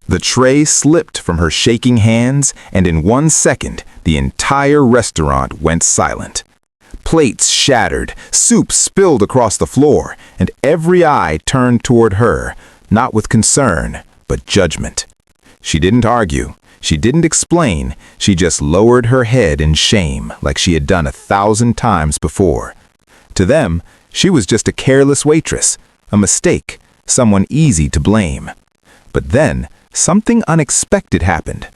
The tray slipped from her shaking hands, and in 1 second, the entire restaurant went silent. Plates shattered, soup spilled across the floor, and every eye turned toward her, not with concern, but judgment. She didn't argue. She didn't explain. She just lowered her head in shame like she had done 1,000 times before. To them, she was just a careless waitress, a mistake, someone easy to blame. But then, something unexpected happened.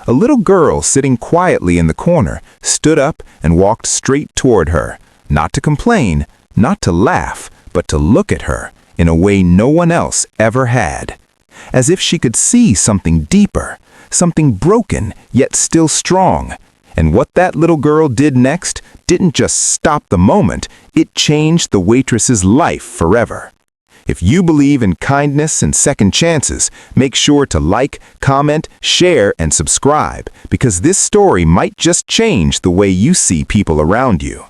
A little girl sitting quietly in the corner stood up and walked straight toward her, not to complain, not to laugh, but to look at her in a way no one else ever had. As if she could see something deeper, something broken yet still strong. And what that little girl did next didn't just stop the moment, it changed the waitress's life forever. If you believe in kindness and second chances, make sure to like, comment, share, and subscribe, because this story might just change the way you see people around you.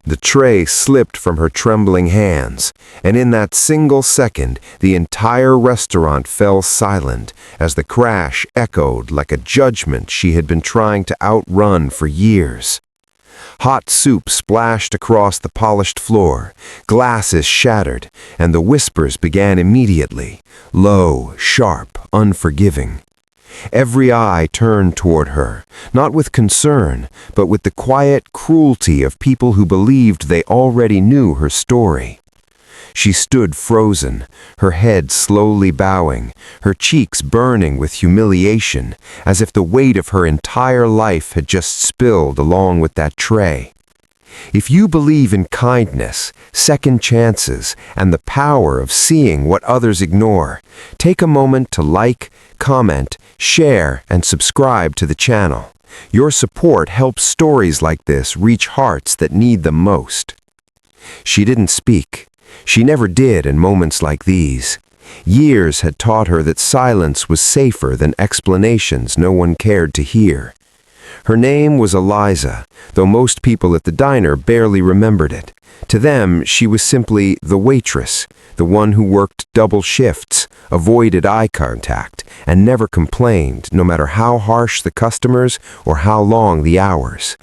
The tray slipped from her trembling hands, and in that single second, the entire restaurant fell silent as the crash echoed like a judgment she had been trying to outrun for years. Hot soup splashed across the polished floor, glasses shattered, and the whispers began immediately, low, sharp, unforgiving. Every eye turned toward her, not with concern, but with the quiet cruelty of people who believed they already knew her story. She stood frozen, her head slowly bowing, her cheeks burning with humiliation, as if the weight of her entire life had just spilled along with that tray. If you believe in kindness, second chances, and the power of seeing what others ignore, take a moment to like, comment, share, and subscribe to the channel. Your support helps stories like this reach hearts that need them most. She didn't speak. She never did in moments like these. Years had taught her that silence was safer than explanations no one cared to hear. Her name was Eliza, though most people at the diner barely remembered it. To them, she was simply the waitress, the one who worked double shifts, avoided eye contact, and never complained, no matter how harsh the customers or how long the hours.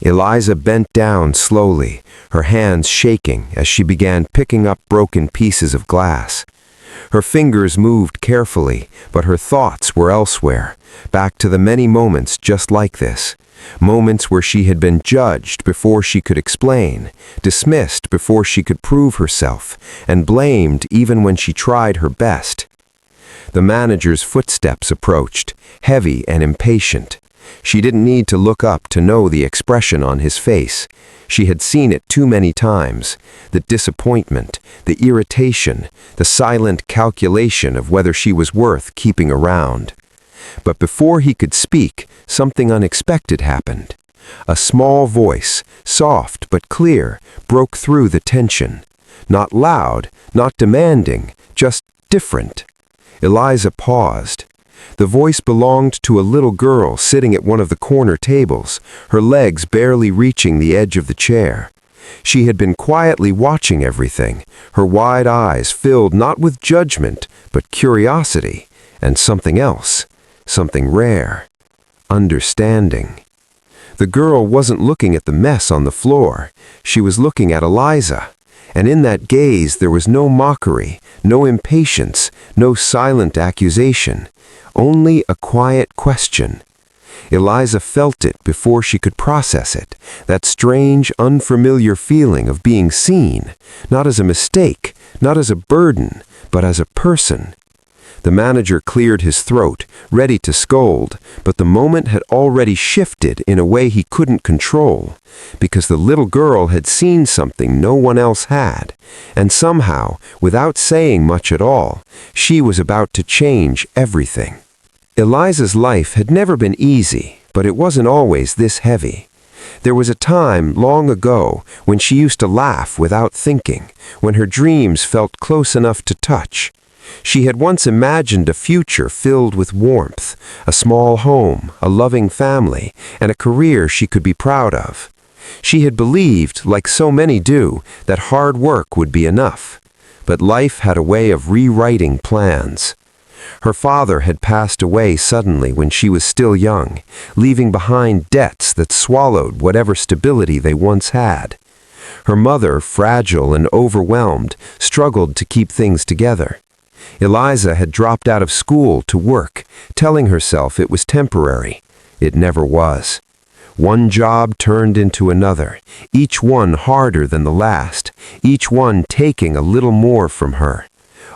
Eliza bent down slowly, her hands shaking as she began picking up broken pieces of glass. Her fingers moved carefully, but her thoughts were elsewhere, back to the many moments just like this. Moments where she had been judged before she could explain, dismissed before she could prove herself, and blamed even when she tried her best. The manager's footsteps approached, heavy and impatient. She didn't need to look up to know the expression on his face. She had seen it too many times. The disappointment, the irritation, the silent calculation of whether she was worth keeping around. But before he could speak, something unexpected happened. A small voice, soft but clear, broke through the tension. Not loud, not demanding, just different. Eliza paused. The voice belonged to a little girl sitting at one of the corner tables, her legs barely reaching the edge of the chair. She had been quietly watching everything, her wide eyes filled not with judgment, but curiosity, and something else, something rare, understanding. The girl wasn't looking at the mess on the floor, she was looking at Eliza. And in that gaze there was no mockery, no impatience, no silent accusation, only a quiet question. Eliza felt it before she could process it, that strange, unfamiliar feeling of being seen, not as a mistake, not as a burden, but as a person. The manager cleared his throat, ready to scold, but the moment had already shifted in a way he couldn't control, because the little girl had seen something no one else had, and somehow, without saying much at all, she was about to change everything. Eliza's life had never been easy, but it wasn't always this heavy. There was a time long ago when she used to laugh without thinking, when her dreams felt close enough to touch. She had once imagined a future filled with warmth, a small home, a loving family, and a career she could be proud of. She had believed, like so many do, that hard work would be enough. But life had a way of rewriting plans. Her father had passed away suddenly when she was still young, leaving behind debts that swallowed whatever stability they once had. Her mother, fragile and overwhelmed, struggled to keep things together. Eliza had dropped out of school to work, telling herself it was temporary. It never was. One job turned into another, each one harder than the last, each one taking a little more from her.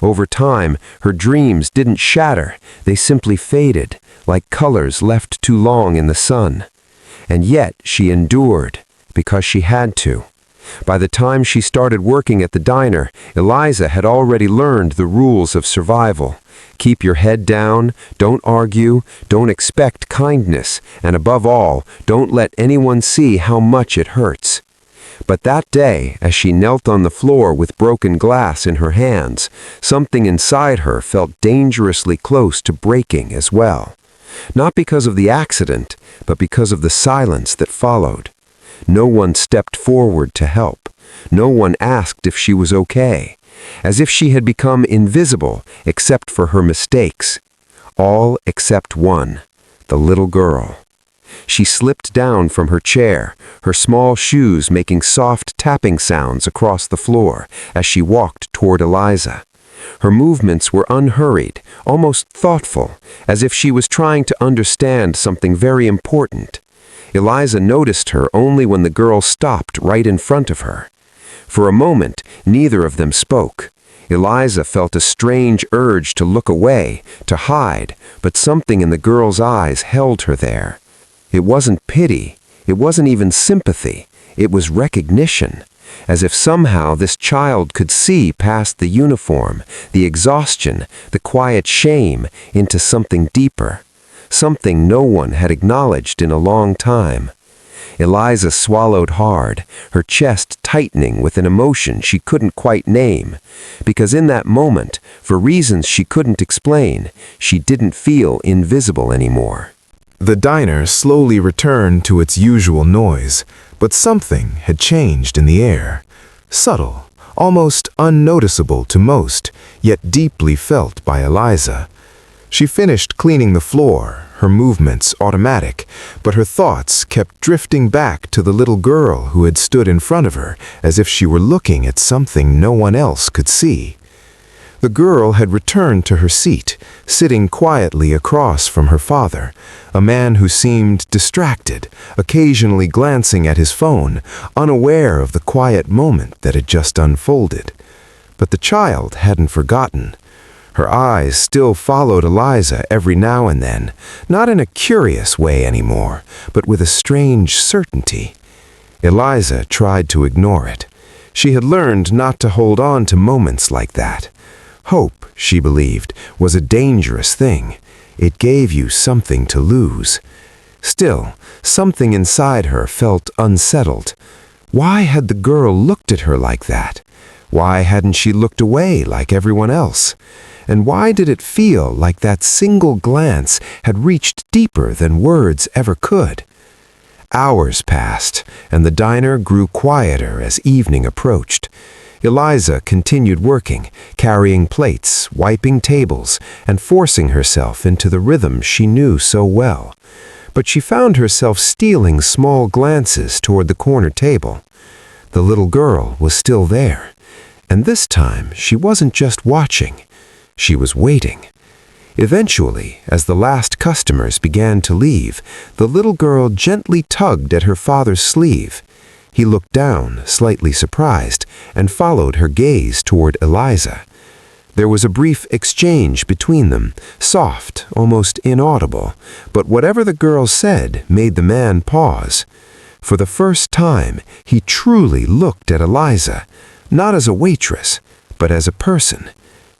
Over time, her dreams didn't shatter, they simply faded, like colors left too long in the sun. And yet she endured, because she had to. By the time she started working at the diner, Eliza had already learned the rules of survival. Keep your head down, don't argue, don't expect kindness, and above all, don't let anyone see how much it hurts. But that day, as she knelt on the floor with broken glass in her hands, something inside her felt dangerously close to breaking as well. Not because of the accident, but because of the silence that followed. No one stepped forward to help. No one asked if she was okay, as if she had become invisible except for her mistakes. All except one, the little girl. She slipped down from her chair, her small shoes making soft tapping sounds across the floor as she walked toward Eliza. Her movements were unhurried, almost thoughtful, as if she was trying to understand something very important. Eliza noticed her only when the girl stopped right in front of her. For a moment, neither of them spoke. Eliza felt a strange urge to look away, to hide, but something in the girl's eyes held her there. It wasn't pity, it wasn't even sympathy, it was recognition, as if somehow this child could see past the uniform, the exhaustion, the quiet shame, into something deeper. Something no one had acknowledged in a long time. Eliza swallowed hard, her chest tightening with an emotion she couldn't quite name, because in that moment, for reasons she couldn't explain, she didn't feel invisible anymore. The diner slowly returned to its usual noise, but something had changed in the air. Subtle, almost unnoticeable to most, yet deeply felt by Eliza. She finished cleaning the floor, her movements automatic, but her thoughts kept drifting back to the little girl who had stood in front of her, as if she were looking at something no one else could see. The girl had returned to her seat, sitting quietly across from her father, a man who seemed distracted, occasionally glancing at his phone, unaware of the quiet moment that had just unfolded. But the child hadn't forgotten. Her eyes still followed Eliza every now and then, not in a curious way anymore, but with a strange certainty. Eliza tried to ignore it. She had learned not to hold on to moments like that. Hope, she believed, was a dangerous thing. It gave you something to lose. Still, something inside her felt unsettled. Why had the girl looked at her like that? Why hadn't she looked away like everyone else? And why did it feel like that single glance had reached deeper than words ever could? Hours passed, and the diner grew quieter as evening approached. Eliza continued working, carrying plates, wiping tables, and forcing herself into the rhythm she knew so well. But she found herself stealing small glances toward the corner table. The little girl was still there, and this time she wasn't just watching. She was waiting. Eventually, as the last customers began to leave, the little girl gently tugged at her father's sleeve. He looked down, slightly surprised, and followed her gaze toward Eliza. There was a brief exchange between them, soft, almost inaudible, but whatever the girl said made the man pause. For the first time, he truly looked at Eliza, not as a waitress, but as a person.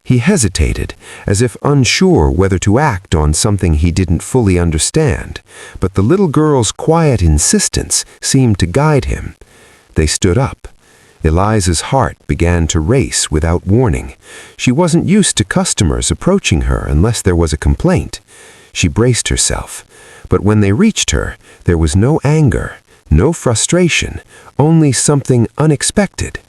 He hesitated, as if unsure whether to act on something he didn't fully understand, but the little girl's quiet insistence seemed to guide him. They stood up. Eliza's heart began to race without warning. She wasn't used to customers approaching her unless there was a complaint. She braced herself, but when they reached her, there was no anger, no frustration, only something unexpected.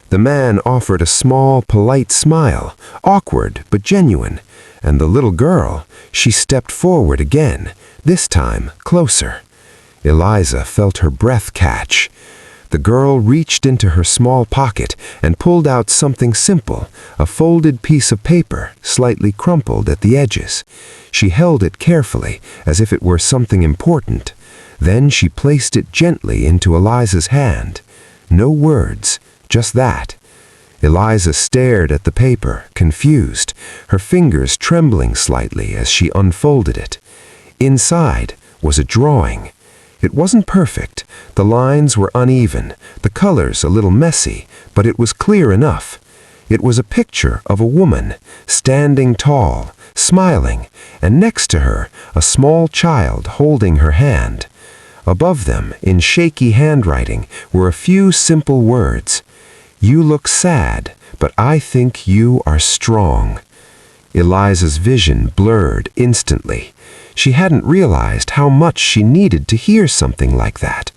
The man offered a small, polite smile, awkward but genuine, And the little girl, she stepped forward again, this time closer. Eliza felt her breath catch. The girl reached into her small pocket and pulled out something simple, a folded piece of paper, slightly crumpled at the edges. She held it carefully, as if it were something important. Then she placed it gently into Eliza's hand. No words, just that. Eliza stared at the paper, confused, her fingers trembling slightly as she unfolded it. Inside was a drawing. It wasn't perfect. The lines were uneven, the colors a little messy, but it was clear enough. It was a picture of a woman, standing tall, smiling, and next to her, a small child holding her hand. Above them, in shaky handwriting, were a few simple words. "You look sad, but I think you are strong." Eliza's vision blurred instantly. She hadn't realized how much she needed to hear something like that.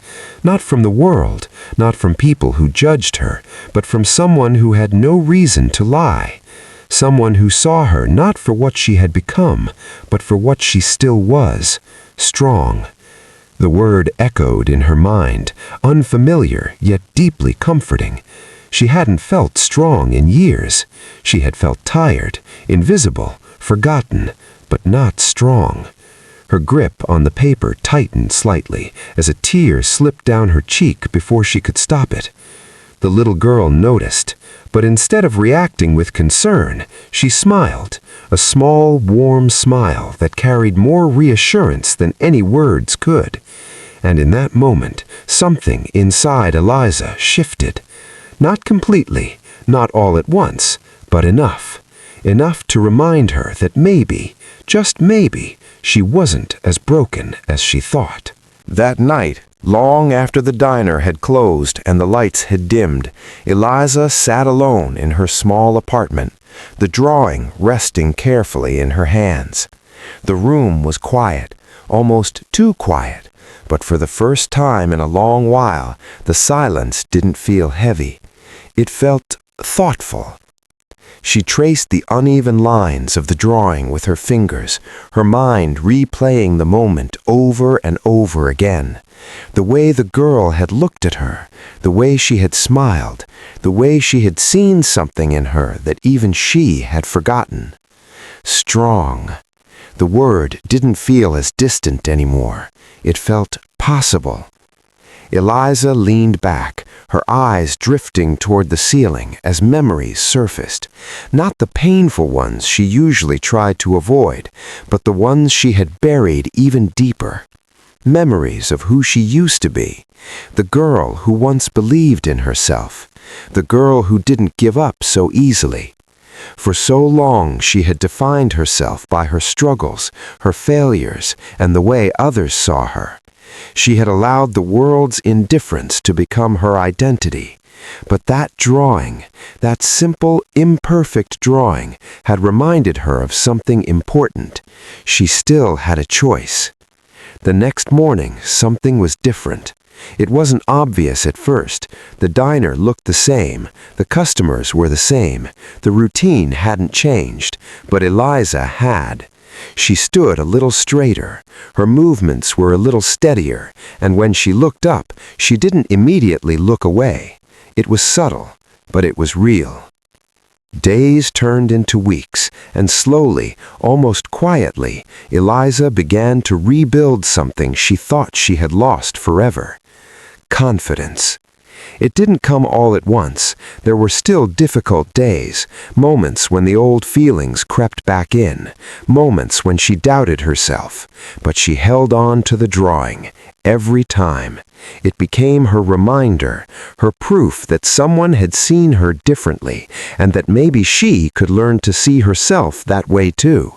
Not from the world, not from people who judged her, but from someone who had no reason to lie. Someone who saw her not for what she had become, but for what she still was, strong. The word echoed in her mind, unfamiliar yet deeply comforting. She hadn't felt strong in years. She had felt tired, invisible, forgotten, but not strong. Her grip on the paper tightened slightly as a tear slipped down her cheek before she could stop it. The little girl noticed, but instead of reacting with concern, she smiled, a small, warm smile that carried more reassurance than any words could. And in that moment, something inside Eliza shifted. Not completely, not all at once, but enough. Enough to remind her that maybe, just maybe, she wasn't as broken as she thought. That night, long after the diner had closed and the lights had dimmed, Eliza sat alone in her small apartment, the drawing resting carefully in her hands. The room was quiet, almost too quiet, but for the first time in a long while, the silence didn't feel heavy. It felt thoughtful. She traced the uneven lines of the drawing with her fingers, her mind replaying the moment over and over again. The way the girl had looked at her, the way she had smiled, the way she had seen something in her that even she had forgotten. Strong. The word didn't feel as distant anymore. It felt possible. Eliza leaned back, her eyes drifting toward the ceiling as memories surfaced. Not the painful ones she usually tried to avoid, but the ones she had buried even deeper. Memories of who she used to be. The girl who once believed in herself. The girl who didn't give up so easily. For so long she had defined herself by her struggles, her failures, and the way others saw her. She had allowed the world's indifference to become her identity. But that drawing, that simple, imperfect drawing, had reminded her of something important. She still had a choice. The next morning, something was different. It wasn't obvious at first. The diner looked the same. The customers were the same. The routine hadn't changed, but Eliza had. She stood a little straighter, her movements were a little steadier, and when she looked up, she didn't immediately look away. It was subtle, but it was real. Days turned into weeks, and slowly, almost quietly, Eliza began to rebuild something she thought she had lost forever. Confidence. It didn't come all at once. There were still difficult days, moments when the old feelings crept back in, moments when she doubted herself. But she held on to the drawing, every time. It became her reminder, her proof that someone had seen her differently, and that maybe she could learn to see herself that way too.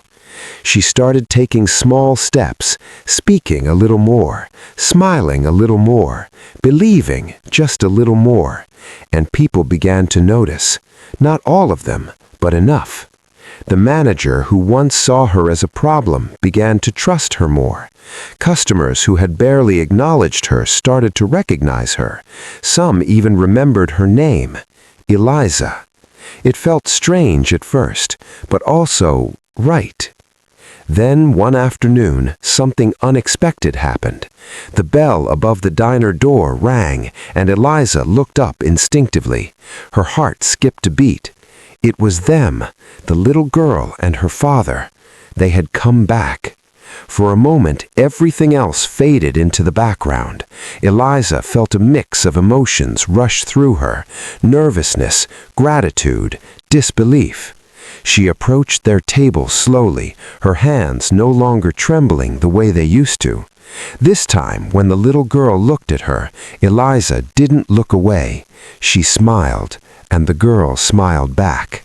She started taking small steps, speaking a little more, smiling a little more, believing just a little more, and people began to notice. Not all of them, but enough. The manager who once saw her as a problem began to trust her more. Customers who had barely acknowledged her started to recognize her. Some even remembered her name, Eliza. It felt strange at first, but also Right. Then one afternoon, something unexpected happened. The bell above the diner door rang, and Eliza looked up instinctively. Her heart skipped a beat. It was them, the little girl and her father. They had come back. For a moment, everything else faded into the background. Eliza felt a mix of emotions rush through her: nervousness, gratitude, disbelief. She approached their table slowly, her hands no longer trembling the way they used to. This time, when the little girl looked at her, Eliza didn't look away. She smiled, and the girl smiled back.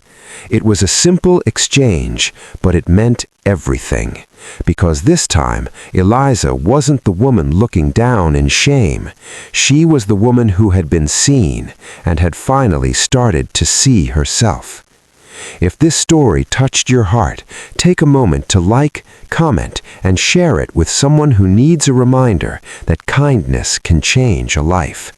It was a simple exchange, but it meant everything. Because this time, Eliza wasn't the woman looking down in shame. She was the woman who had been seen, and had finally started to see herself. If this story touched your heart, take a moment to like, comment, and share it with someone who needs a reminder that kindness can change a life.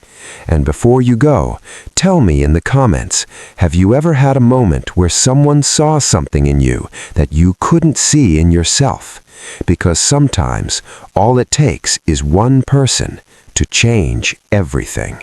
And before you go, tell me in the comments, have you ever had a moment where someone saw something in you that you couldn't see in yourself? Because sometimes all it takes is one person to change everything.